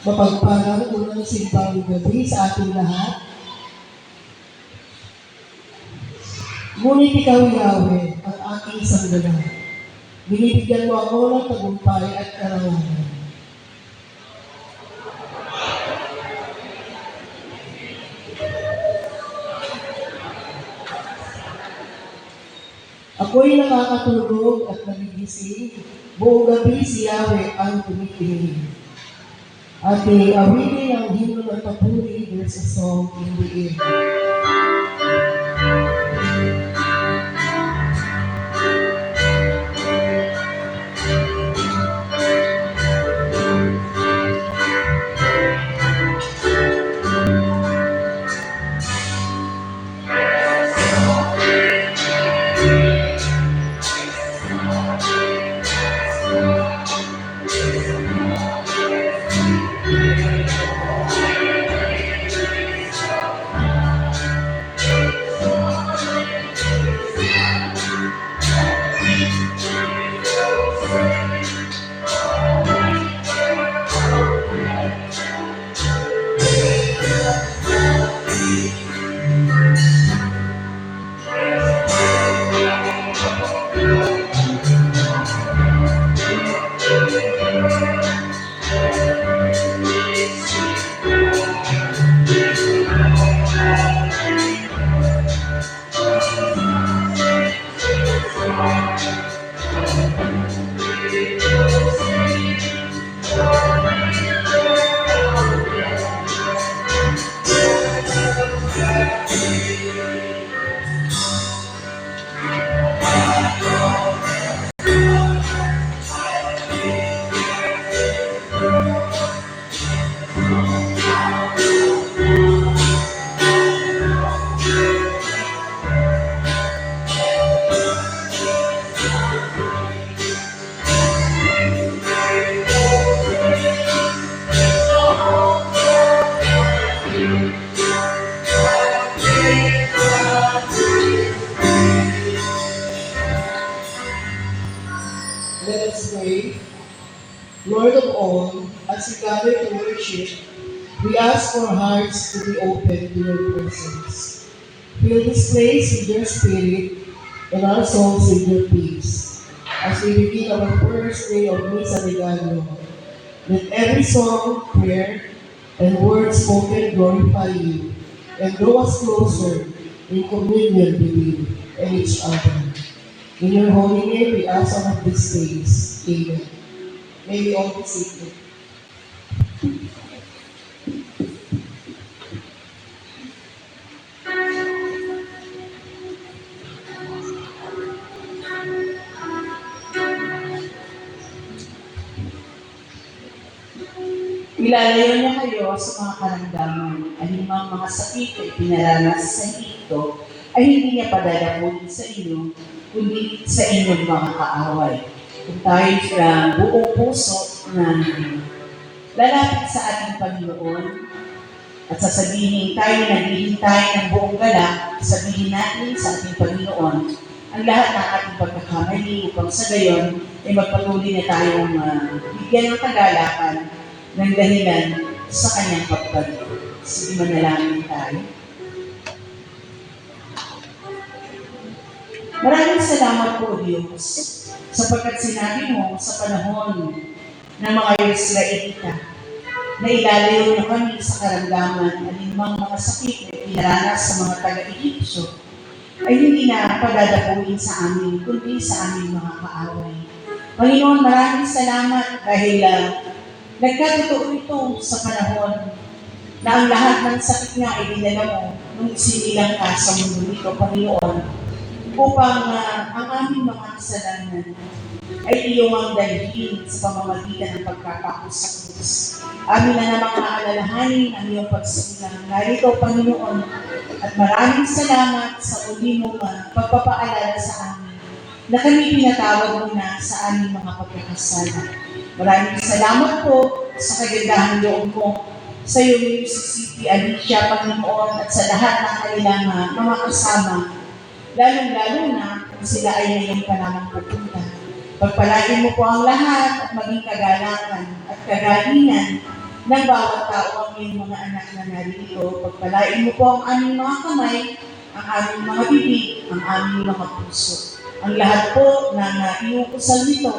Mapagpalang unang simbang gabi sa ating lahat. Ngunit ikaw, Yahweh, ang aking sanggana. Binibigyan mo ako ng tagumpay at karangalan. Ako'y nakakatulog at nagigising. Buong gabi si Yahweh ang tumitingin. At awitin ang himno ng papuri, there's a song in the air. Let us pray. Lord of all, as we gather to worship, we ask our hearts to be open to your presence. Fill this place with your spirit and our souls with your peace. As we begin our first day of Misa Regalo, let every song, prayer, and word spoken glorify you and draw us closer in communion with you and each other. In your holy name, we ask all of these things. Amen. May we all be seated. Ilalayo niya kayo sa mga karamdaman, anumang mga sakit ay pinaranas sa Egipto, ay hindi niya padadapunin sa inyo, kundi sa inyong mga kaaway. Kung tayo sa buong puso na lalapit sa ating Panginoon at sasabihin tayo naghihintay ng buong galak, sabihin natin sa ating Panginoon ang lahat ng ating pagkakamali upang sa gayon ay magpatuloy na tayong bigyan ng kagalakan ng dahilan sa kanyang pagbalik. Sige, manalangin tayo. Maraming salamat po, Diyos, sapagkat sinabi mo sa panahon ng mga Israelita na ilalayo na kami sa karamdaman alinmang mga sakit na pinaranas sa mga taga-Egypto ay hindi na padadapuin sa amin, kundi sa aming mga kaaway. Panginoon, maraming salamat dahil nagkatotoo ito sa panahon na ang lahat ng sakit nga ay dinala mo nung isinilang ka sa mundo nito, Panginoon, upang ang aming mga kasalanan ay iyong ang dalhin sa pamamagitan ng pagkapako sa krus. Amin na namang aalalahanin ang iyong pagsimulang. Narito, Panginoon, at maraming salamat sa uli mong pagpapaalala sa amin na kami pinatawad mo na sa aming mga pagkakasala. Maraming salamat po sa kagandahan loob mo sa iyo, Music City, Alicia, Panginoon, at sa lahat ng kanilang mga kasama, lalong-lalo na kung sila ay ngayon pa lamang pupunta. Pagpalain mo po ang lahat at maging kagalakan at kagalingan ng bawat tao ang iyong mga anak na narito. Pagpalain mo po ang aming mga kamay, ang aming mga bibig, ang aming mga puso. Ang lahat po na iukusal nito,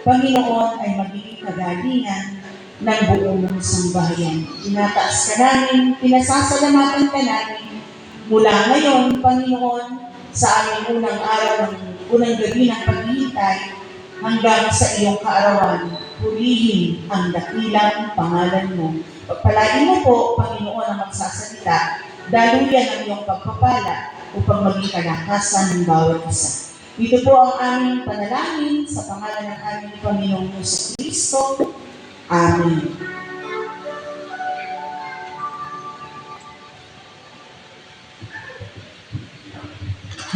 Panginoon, ay magiging kagalingan ng buong sambahayan. Tinataas ka namin, pinasasalamatan ka namin mula ngayon, Panginoon, sa aming unang araw ng unang gabi ng paghihintay hanggang sa iyong kaarawan, purihin ang dakilang pangalan mo. Pagpalain mo po, Panginoon, ang magsasalita, daluyan ang iyong pagpapala upang maging kalakasan ng bawat isa. Ito po ang aming panalangin sa pangalan ng aming Panginoong Hesus Kristo. Amen.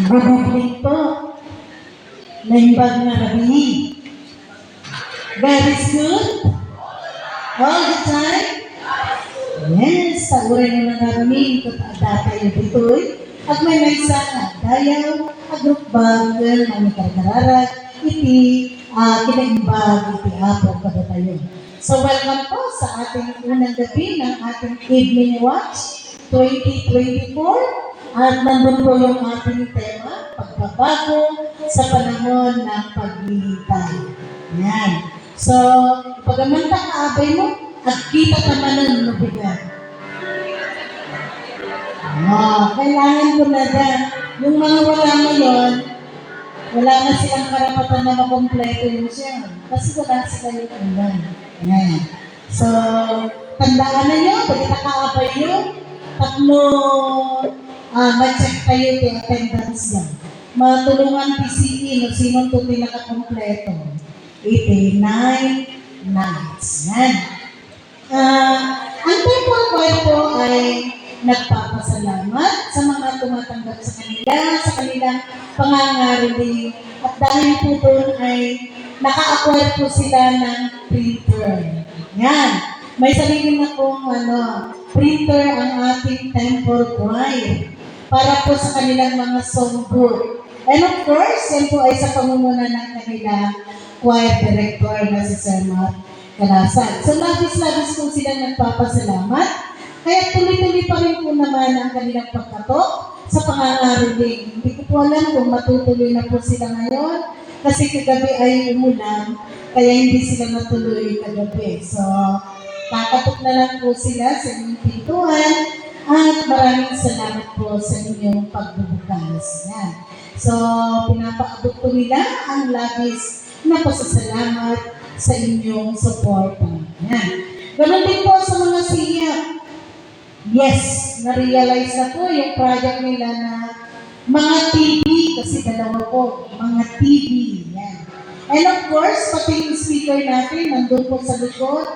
Good evening po. Naimbag na gabi. God is good? All the time? Yes, tagurin mo na namin ito data yung bitoy. At may sana, dayaw, agrupbag, manikarkararat, iti, kinaimbag, iti apo, kada tayo. So welcome po sa ating unang gabi ng ating Evening Watch 2024. At nandun po yung ating tema, pagbabago sa panahon ng paghihintay. Yan. So, pagamanta kaabay mo, at kita tamanan mo bigat. Kailangan ko na dyan. Yung mga wala ngayon, wala na silang karapatan na makompleto yung siya. Kasi wala sila yung ulan. Yan. So, tandaan na nyo, pag nakaabay yun, tatlo, ma-check kayo yung attendance yan. Matulungan PCE, no, sinong tuti nakakompleto. 89 nights. Yan. Ang temple choir po ay nagpapasalamat sa mga tumatanggap sa kanila, sa kanilang pangangariling. At dahil po doon ay naka-acquire po sila ng printer. Yan. May sarili na pong printer ang ating temple choir para po sa kanilang mga songbook. And of course, yan po ay sa pamumuno ng kanilang choir director na si Sir Matt Calasan. So, labis-labis po silang nagpapasalamat. Kaya tuloy-tuloy pa rin po naman ang kanilang pagkatok sa pangangariling. Hindi ko po alam kung matutuloy na po sila ngayon kasi kagabi ay umulan, kaya hindi sila natuloy kagabi. So, kakatok na lang po sila sa inyong pintuan at maraming salamat po sa inyong pagbubukas. Yan. So, pinapaabot po nila ang labis na pasasalamat sa inyong suporta. Yan. Ganon din po sa mga siya. Yes, na-realize na po yung project nila na mga TV, kasi dalawa po, mga TV. Yan. And of course, pati yung speaker natin, nandun po sa likod.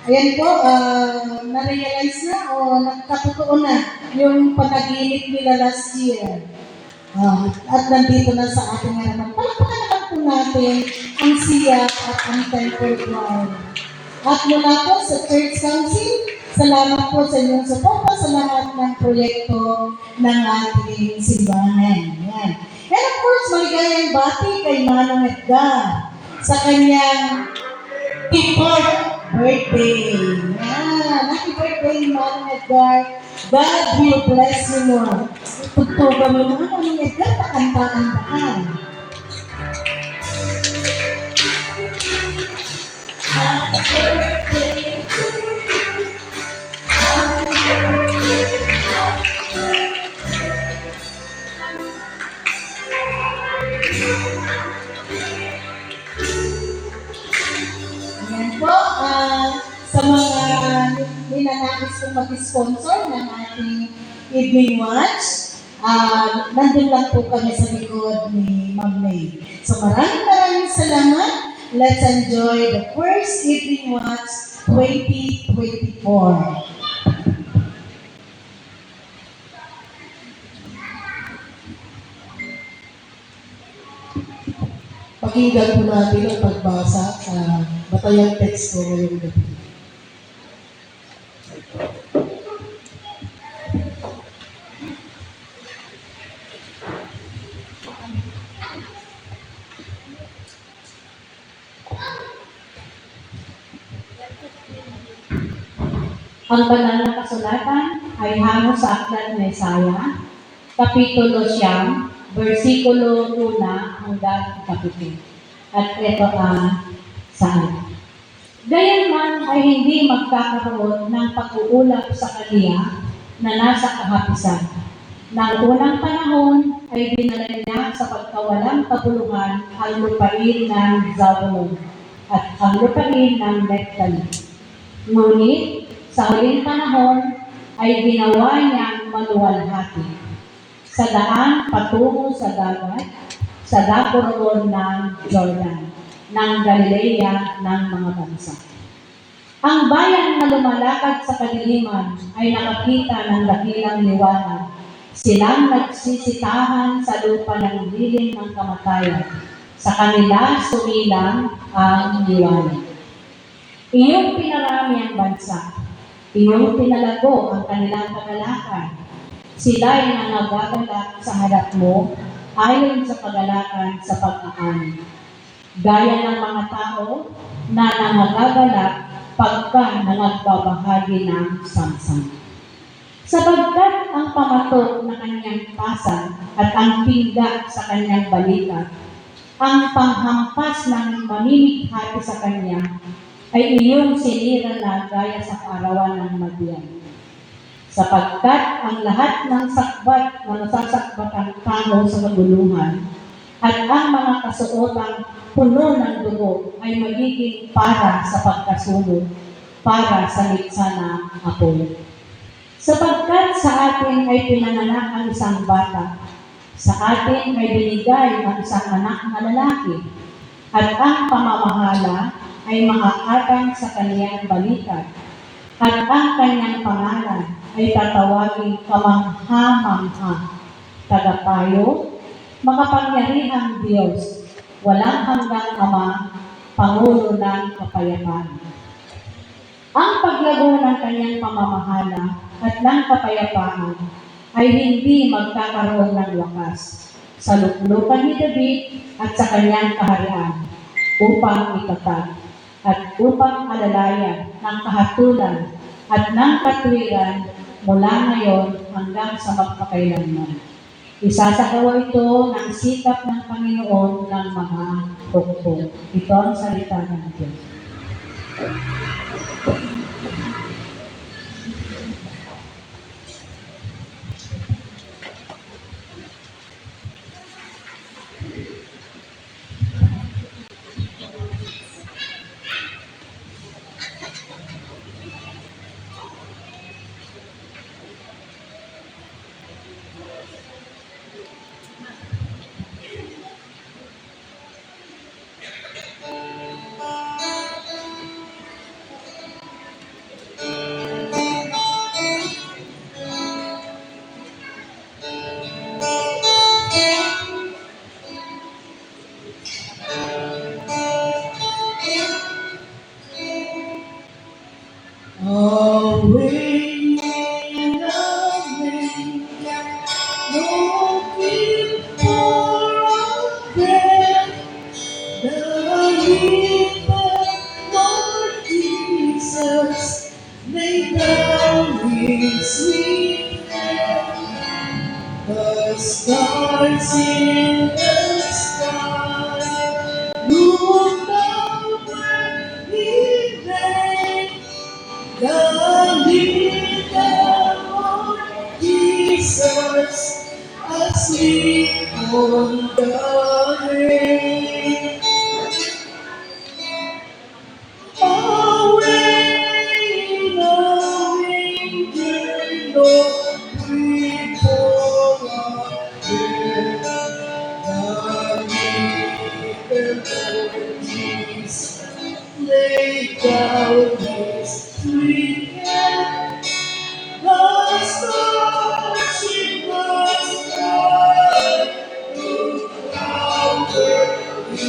Ayan po, na-realize na o nagkatotoo na yung panaginip nila last year. At nandito na sa ating harapan. Palakpakan naman po natin ang siyak at ang temple choir. At mula po sa Church Council, salamat po sa inyong suporta sa lahat ng proyekto ng ating simbahan. Yan. And of course, maligayang bati kay Manong Edgar sa kanyang 54th birthday. Yan. Happy birthday, Manong Edgar. God will bless you, Lord. Tugtugan mo naman, Manong Edgar, pakantaan baan. Happy birthday to you. Ayan po, sa mga ninanais kong mag-sponsor ng ating Evening Watch, Nandun lang po kami sa likod ni Ma'am May. So maraming salamat. Let's enjoy the first evening watch 2024. Pakinggan po natin ang pagbasa sa batayang teksto ngayong gabi. Ang banal na kasulatan ay hango sa aklat ni Isaiah, Kapitulo 9, versikulo 1 hanggang 7. At ito ang saan. Gayunman ay hindi magkakaroon ng pag-uulap sa kaniya na nasa kahapisan. Nang unang panahon ay dinala niya sa pagkawalang kabuluhan ang lupain ng Zabulon at ang lupain ng Naphtali. Ngunit sa huling panahon ay ginawa niyang maluwalhati sa daan patungo sa dagat, sa dapuron ng Jordan, ng Galilea ng mga bansa. Ang bayan na lumalakad sa kadiliman ay nakakita ng dakilang liwanag. Silang nagsisitahan sa lupa ng dilim ng kamatayan. Sa kanila sumilang ang liwanag. Iyong pinarami ang bansa. Iyong pinalago ang kanilang kagalakan. Sila'y nangagalak sa harap mo ayon sa kagalakan sa pag-aani. Gaya ng mga tao na nangagalak pagka nangagbabahagi ng samsam. Sapagkat ang pamatok na kanyang pasan at ang pingga sa kanyang balikat, ang panghampas ng mamimighati sa kanya, ay iyong sinira na gaya sa kaarawan ng Madian. Sapagkat ang lahat ng sakbat na nasasakbatang tao sa kaguluhan at ang mga kasuotang puno ng dugo ay magiging para sa pagkasunod, para sa liksa ng apoy. Sapagkat sa atin ay pinanganak ang isang bata, sa atin ay binigay ang isang anak na lalaki, at ang pamamahala ay makaatang sa kaniyang balikat, at ang kanyang pangalan ay tatawaging kamangha-mangha, tagapayo, makapangyarihang Diyos, walang hanggang Ama, Pangulo ng kapayapaan. Ang paglago ng kanyang pamamahala at ng kapayapaan ay hindi magkakaroon ng wakas sa luklukan ni David at sa kanyang kaharian upang itatag at upang alalayan ng kahatulan at ng katwiran mula ngayon hanggang sa magpakailanman. Isasagawa ito ng sikap ng Panginoon ng mga hukbo. Ito ang salita ng Diyos. Away, away, looking for a friend, the little Lord Jesus, lay down his sweet hand. The stars in the sky look over his name. The little Lord Jesus, asleep on the hay. Away, away, dear Lord, we pour their bodies, lay down his sweet hand. The stars in the sky look louder in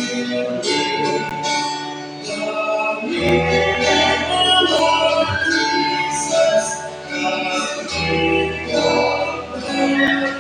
the Lord Jesus, the King of heaven.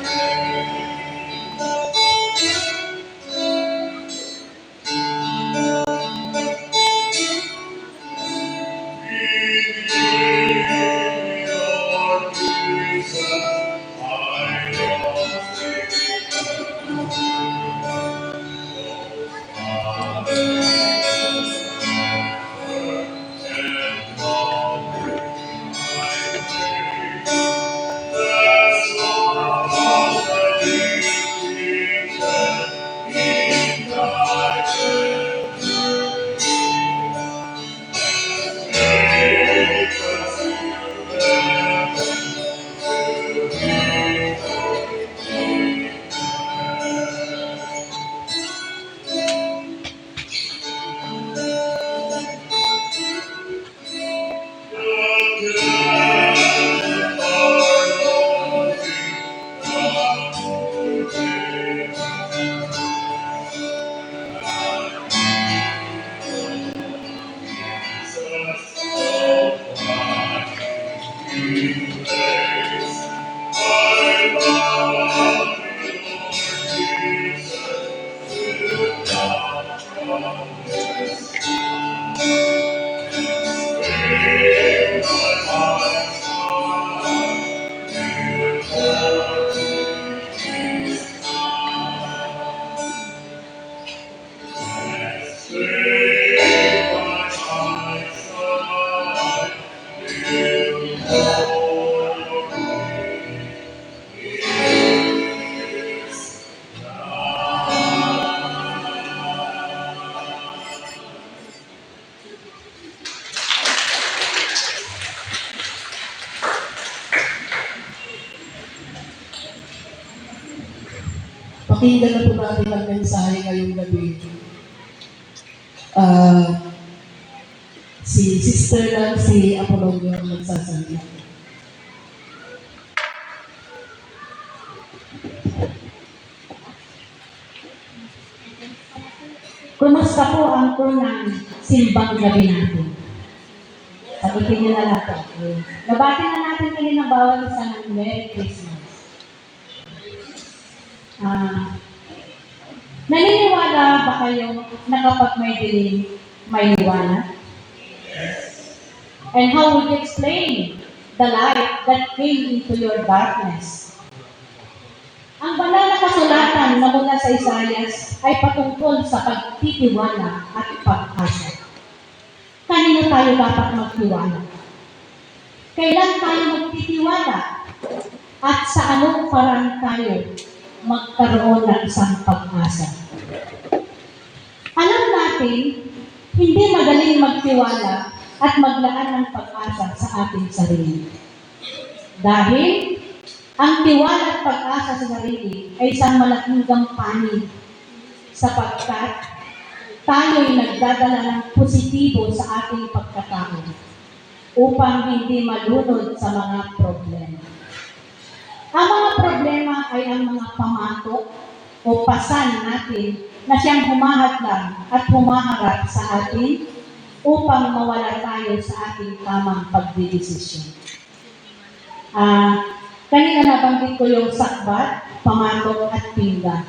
Pakinggan na po natin ang mensahe ngayong gabi. Si Sister Nancy Apolonio ang magsasalita. Kumusta po ang unang simbang gabi natin? Sagutin niyo na natin. Nabati na natin kanina ng bawat isa ng Merry Christmas. Naniniwala ba kayo na kapag may dilim, may liwanag? And how would you explain the light that came into your darkness? Ang banal na kasulatan na mula sa Isaias ay patungkol sa pagtitiwala at pag-asa. Kanino tayo dapat magtiwala? Kailan tayo magtitiwala? At sa anong parang tayo magkaroon ng isang pag-asa? Alam natin, hindi madaling magtiwala at maglaan ng pag-asa sa ating sarili. Dahil ang tiwala at pag-asa sa sarili ay isang malaking gampanin sapagkat tayo'y nagdadala ng positibo sa ating pagkatao upang hindi malunod sa mga problema. Ang mga problema ay ang mga pamatok o pasan natin na siyang humahadlang at humaharap sa atin upang mawala tayo sa ating tamang pagdidesisyon. Kanina nabanggit ko yung sakbat, pamatok at pinggan.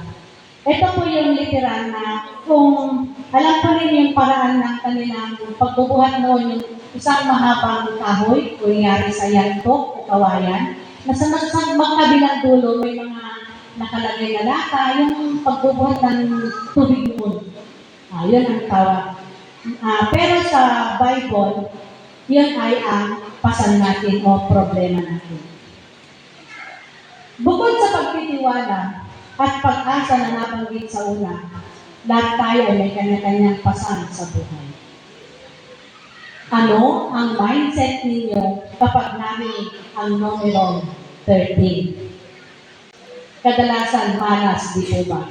Ito po yung literal na kung alam ko rin yung paraan ng kanilang pagbubuhat noon, yung isang mahabang kahoy, kunyari sa yantok o kawayan, na sa magkabilang dulo may mga nakalagay na lata, yung pagbubuhat ng tubig noon. Yun ang tawag. Pero sa Bible, yun ay ang pasan natin o problema natin. Bukod sa pagtitiwala at pag-asa na nabanggit sa una, lahat tayo ay may kanya-kanyang pasan sa buhay. Ano ang mindset ninyo kapag narinig ang numero 13? Kadalasan malas, di po ba?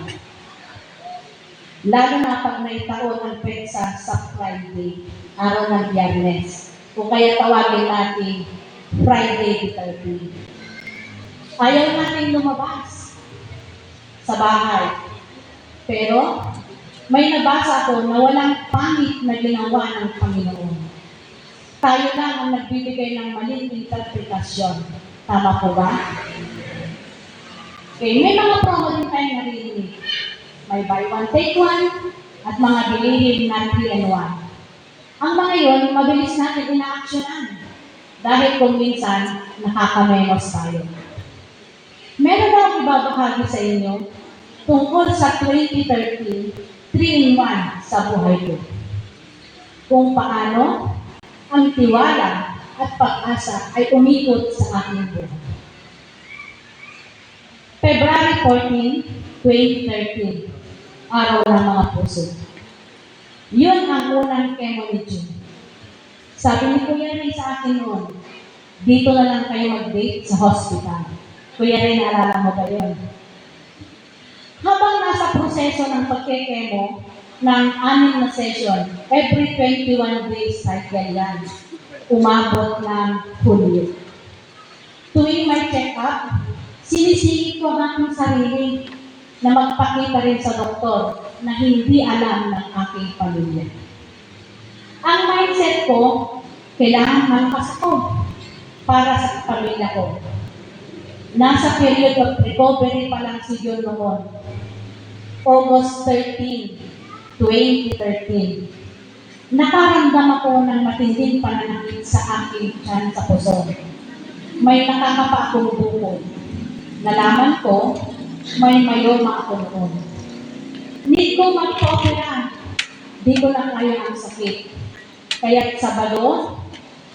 Lalo na pag naitaon ang petsa sa Friday, araw ng Biyernes. O kaya tawagin natin Friday the 13th. Ayaw natin lumabas sa bahay. Pero may nabasa ako na walang pangit na ginawa ng Panginoon. Tayo lang ang nagbibigay ng maling interpretasyon. Tama po ba? Okay, may mga promo din tayong narinig. May buy one, take one, at mga bilhin na 3 and 1. Ang mga yon, mabilis natin ina-actionan. Dahil kung minsan, nakakamenos tayo. Meron ba akong ibabahagi sa inyo tungkol sa 2013, 3-in-1 sa buhay ko? Kung paano ang tiwala at pag-asa ay umikot sa aking buhay. February 14, 2013, araw ng mga puso. Yun ang unang chemo ni June. Sabi ni Kuya Ray sa akin noon, dito na lang kayo mag-date sa hospital. Kuya Ray, naalala mo ba yun? Habang nasa proseso ng pagkikemo ng 6 na session, every 21 days cycle yan, umabot ng Hulyo. Tuwing may check-up, sinisingit ko ang aking sarili na magpakita rin sa doktor na hindi alam ng aking pamilya. Ang mindset ko, kailangan malakas ako para sa pamilya ko. Nasa period of recovery pa lang si John noon. August 13, 2013. Nakaramdam ako ng matinding pananakit sa aking tiyan sa puso. May nakakapa akong bukol. Nalaman ko, may myoma ako noon. Need ko magpa-opera. Di ko na kaya ang sakit. Kaya sa Sabado,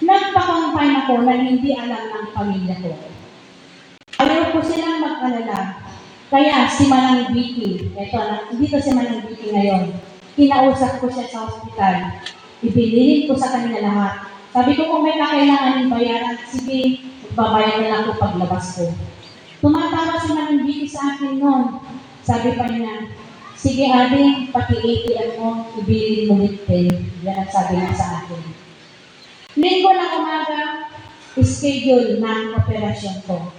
nagpa-confine ako na hindi alam ng pamilya ko. Ayaw ko silang mag-alala. Kaya si Manang Vicky, dito si Manang Vicky ngayon, kinausap ko siya sa hospital. Ibililin ko sa kanila lahat. Sabi ko kung may kakailangan bayaran, sige, magbabayad na lang ko paglabas ko. Tumatawa si Manang Vicky sa akin noon. Sabi pa niya, sige Ading, pati ATM mo, ibilin mo din. Yan ang sabi niya sa akin. Linggo ng umaga, schedule ng operasyon ko.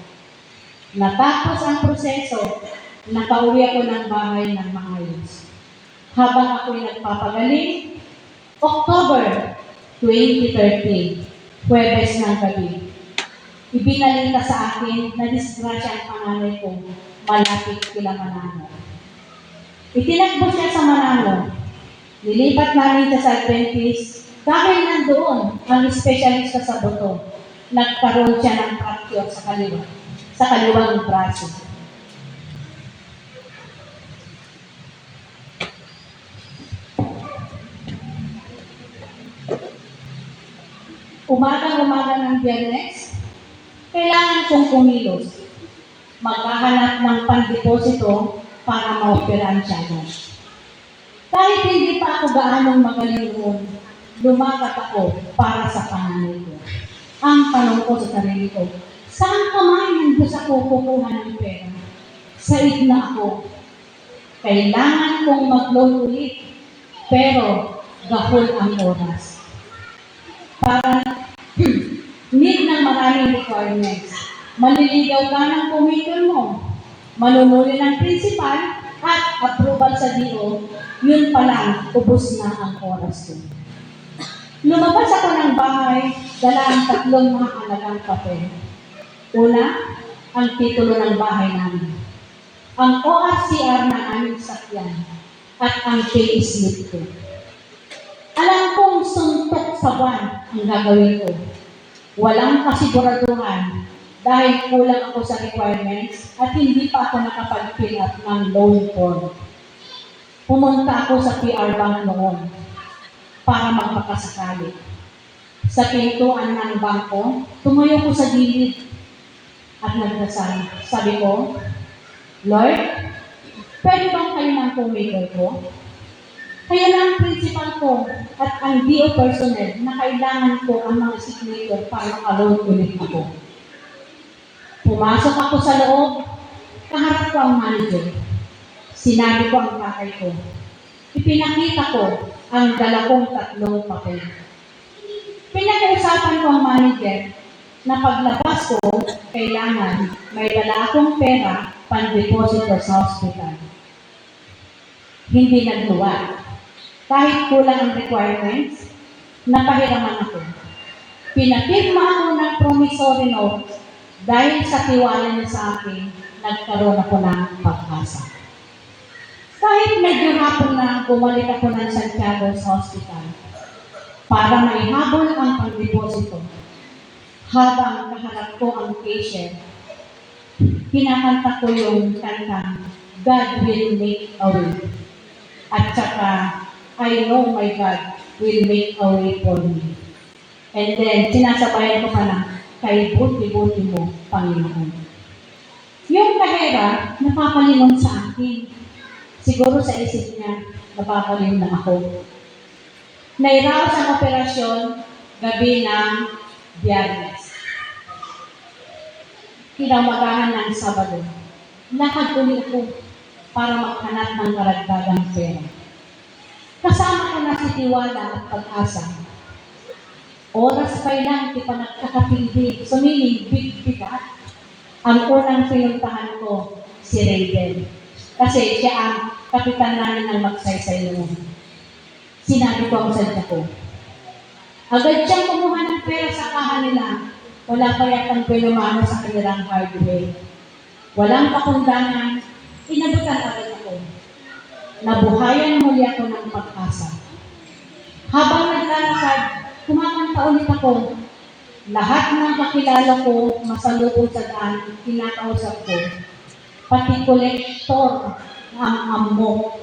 Natapos ang proseso, nakauwi ako ng bahay ng maayos. Habang ako'y nagpapagaling, October 2013, Huwebes ng gabi, ibinalita sa akin na disgrasya ang panganay ko malapit kila Manano. Itinagbo siya sa Manano. Nilipat namin siya sa Adventist. Dahil nandoon ang specialista sa buto, nagkaroon siya ng fracture sa kaliwang braso. Umaga ng Biyernes, kailangan kong kumilos. Maghahanap ng pandeposito para maoperahan siya. Kahit hindi pa ako gaanong magaling roon, lumagat ako para sa panganay ko. Ang tanong ko sa sarili ko, saan kamay ng Diyos ako kukuha ng pera? Said na ako. Kailangan kong mag-loan ulit, pero gahol ang oras. Para need ng maraming requirements. Maliligaw ka ng commission mo. Manunuli ng principal at approval sa DO, yun pa lang, ubos na ang oras ko. Lumabas ako ng bahay, dala ang 3 mga halagang papel. Una, ang titulo ng bahay namin. Ang ORCR na aming sakyan at ang payslip ko. Alam kong suntok sa buwan ang gagawin ko. Walang kasiguraduhan dahil kulang ako sa requirements at hindi pa ako nakapag-fill up ng loan form. Pumunta ako sa PR Bank noon para magpakasakali. Sa pintuan ng bangko, tumayo ko sa gilid at nagdasal. Sabi ko, Lord, pwede bang kayo ng pumaker ko? Kaya lang principal ko at ang DO personnel na kailangan ko ang mga signature para makaloan ulit ako. Pumasok ako sa loob, kaharap ko ang manager. Sinabi ko ang kakay ko, Ipinakita ko ang dala kong tatlong papel. Pinag-uusapan ko ang manager na paglabas ko, kailangan may dala akong pera pan-deposito sa hospital. Hindi nagluwag. Kahit kulang ang requirements, napahiraman ako. Pinapirma ako ng promissory note dahil sa tiwala niya sa akin, nagkaroon ako ng pag-asa. Kahit medyo hapon na bumalik ako ng Santiago sa hospital para maihabol ang pag-deposito. Habang kaharap ko ang cashier, kinakanta ko yung kantang God will make a way. At saka, I know my God will make a way for me. And then, sinasabayan ko pa na, kay buti-buti mo, Panginoon. Yung kahera, napapalingon sa akin. Siguro sa isip niya, napapalingon na ako. Nairaos ang operasyon, gabi ng Biyernes. Kinamagahan ng Sabado. Nakaguli ko para maghanap ng karagdagang pera. Kasama ko na si Tiwala at Pag-asa. Oras pa lang, di pa nagkakapindi. Sumiling, bigat. Ang unang pinuntahan ko, si Raiden. Kasi siya ang kapitan namin ng magsaysay noon. Sinabi ko ang sadya ko. Agad siyang kumuha ng pera sa kaha nila. Wala pa yatang pinumano sa kanilang hardware. Walang pakundangan, inabutan agad ako. Nabuhayan muli ako ng Pag-asa. Habang naglalakad, kumakanta ulit ako. Lahat ng kakilala ko, masalubong sa daan, kinakausap ko. Pati kolektor ang amo.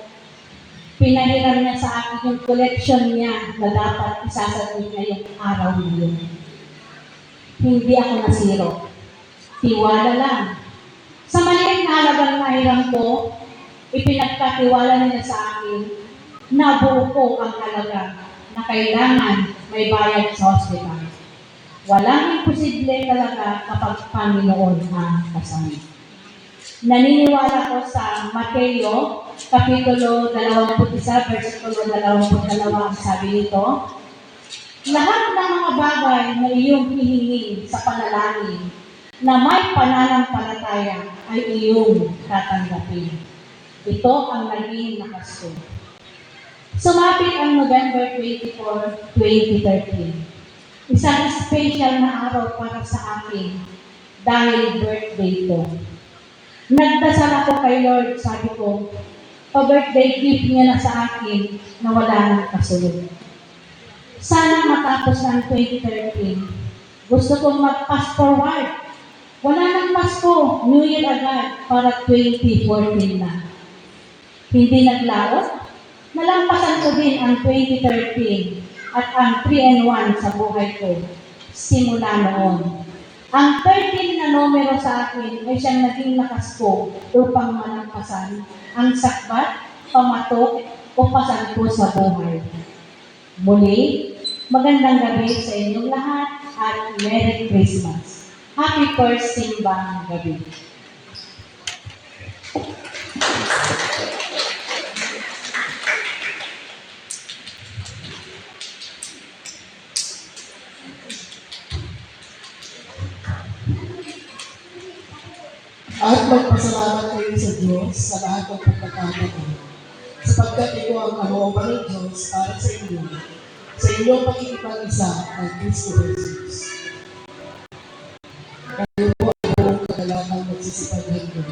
Pinahiram niya sa akin yung collection niya na dapat isasagot niya yung araw na yun. Hindi ako nasiro. Tiwala lang. Sa maliit na halagang nahiram ko, ipinagkatiwala niya sa akin, nabuo ko ang halaga na kailangan may bayad sa hospital. Walang imposible talaga kapag Panginoon ang kasama. Naniniwala ko sa Mateo, Kapitulo 21, versikulo 22, ang sabi nito, lahat ng mga bagay na iyong hihingin sa panalangin na may pananampalataya ay iyong tatanggapin. Ito ang naging lakas ko. Sumapit ang November 24, 2013. Isang special na araw para sa akin dahil birthday ko. Nagdasal ako kay Lord, sabi ko, pa-birthday gift niya na sa akin na wala nang kasunod. Sana matapos ng 2013. Gusto kong mag-fast forward. Wala nang Pasko, New Year agad para 2014 na. Hindi naglaot. Nalampasan ko din ang 2013 at ang 3-in-1 sa buhay ko simula noon. Ang 13 na numero sa akin ay siyang naging lakas ko upang malampasan ang sakbat, pamatok o pasanpo sa buhay. Muli, magandang gabi sa inyong lahat at Merry Christmas. Happy first simbang gabi. At magpasalamat kayo sa Diyos sa lahat ng pagkakataon. Sapagkat ito ang kalooban ng Diyos para sa inyo, sa inyong pakikipag-isa ng Kristo Jesus. Kayo po ang buong kagalatang magsisipaghandog.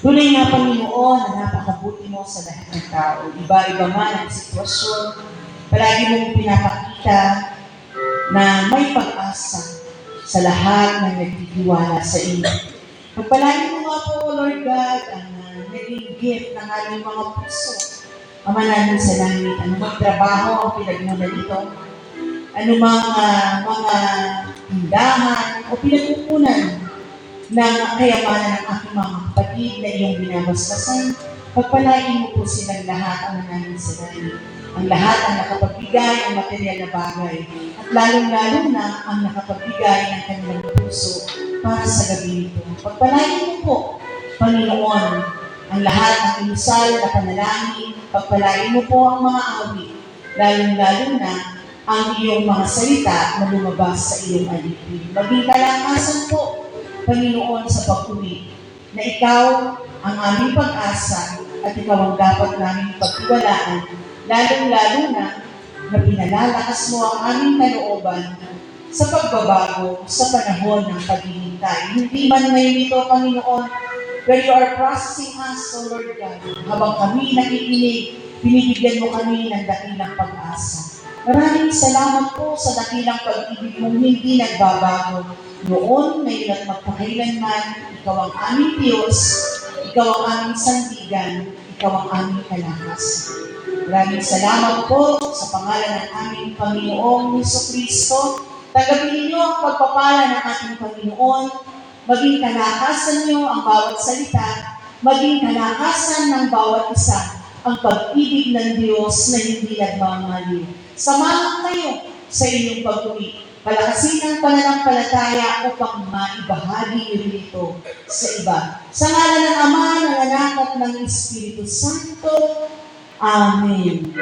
Tunay nga, Panginoon, na napakabuti mo sa lahat ng tao. Iba-iba man ang sitwasyon, palagi mong pinapakita na may pag-asa sa lahat ng nagtitiwala sa iyo. Pagpalain mo nga po, Lord God, ang naging gift ng aming mga puso. Ama namin sa langit, anumang trabaho ang pinagmula dito, anumang mga tindahan o pinagkukunan ng kayamanan ng aking mga kapatid na iyong binabasbasan, pagpalain mo po silang lahat ang namin sa langit. Ang lahat ang nakapagbigay ng material na bagay at lalong-lalo na ang nakapagbigay ng kanilang puso para sa gabi nito. Pagpalain mo po, Panginoon, ang lahat ng inusal na panalangin, pagpalain mo po ang mga awit, lalong-lalo na ang iyong mga salita na lumabas sa iyong alipin. Maging kalakasan po, Panginoon, sa pag-uwi, na ikaw ang aming pag-asa at ikaw ang dapat naming pagtiwalaan, lalong-lalo na pinalalakas mo ang aming kalooban sa pagbabago sa panahon ng paghihintay. Hindi man ngayon ito, Panginoon, where you are processing us, O Lord God, habang kami nakikinig, binibigyan mo kami ng dakilang pag-asa. Maraming salamat po sa dakilang pag-ibig mong hindi nagbabago. Noon, ngayon at magpakailanman, ikaw ang aming Diyos, ikaw ang aming sandigan, ikaw ang aming kalakasan. Maraming salamat po sa pangalan ng aming Panginoong Jesucristo. Tagapin niyo ang pagpapala ng ating Panginoon, maging kalakasan niyo ang bawat salita, maging kalakasan ng bawat isa, ang pag-ibig ng Diyos na hindi nagmamaliw. Samahan kayo sa inyong pag-uwi. Palakasin ang pananampalataya upang maibahagi niyo ito sa iba. Sa ngalan ng Ama, ng Anak at ng Espiritu Santo. Amen.